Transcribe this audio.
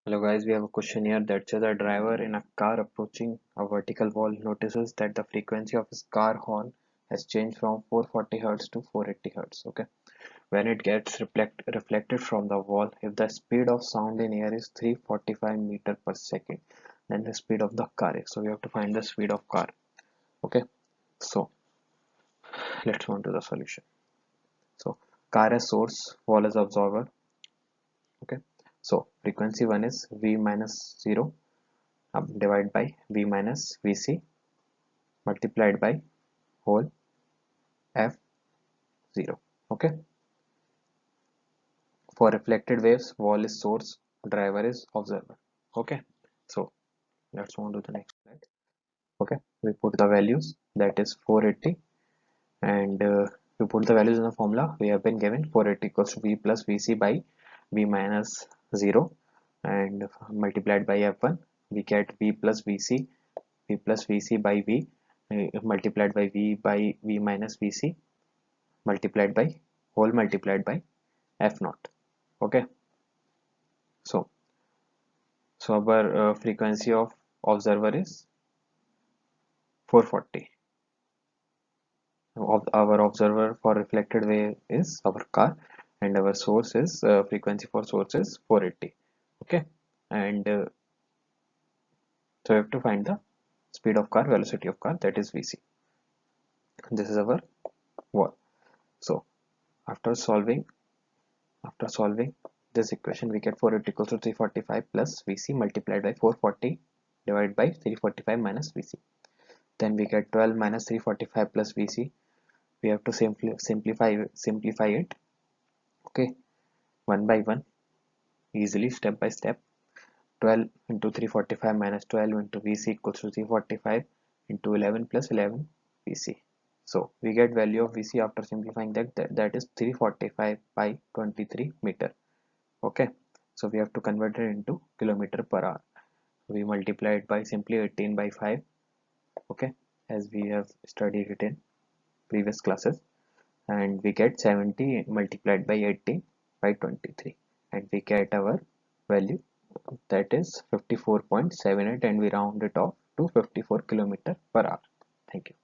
Hello guys, we have a question here that says a driver in a car approaching a vertical wall notices that the frequency of his car horn has changed from 440 Hz to 480 Hz. Okay, when it gets reflected from the wall, if the speed of sound in air is 345 meter per second, then the speed of the car is. So we have to find the speed of car. Okay, so let's move to the solution. So car as source, wall as observer. Okay, so frequency one is V minus 0 divided by V minus Vc multiplied by whole f0. Okay, for reflected waves, wall is source, driver is observer. Okay, so let's move to the next slide. Okay, we put the values, that is 480, and we put the values in the formula. We have been given 480 equals to V plus Vc by V minus 0 and multiplied by f1. We get V plus Vc, V plus Vc by V multiplied by V minus Vc multiplied by whole multiplied by f naught. Okay, so our frequency of observer is 440. Our observer for reflected wave is our car, and our source is frequency for source is 480. Okay, and so we have to find the speed of car, velocity of car, that is Vc. This is our wall. So after solving this equation, we get 480 equals to 345 plus Vc multiplied by 440 divided by 345 minus Vc. Then we get 12 minus 345 plus Vc. We have to simplify it. Okay, one by one, easily, step by step. 12 into 345 minus 12 into Vc equals to 345 into 11 plus 11 Vc. So we get value of Vc after simplifying that is 345 by 23 meter. Okay, so we have to convert it into kilometer per hour. We multiply it by simply 18 by 5. Okay, as we have studied it in previous classes, and we get 70 multiplied by 80 by 23, and we get our value, that is 54.78, and we round it off to 54 kilometer per hour. Thank you.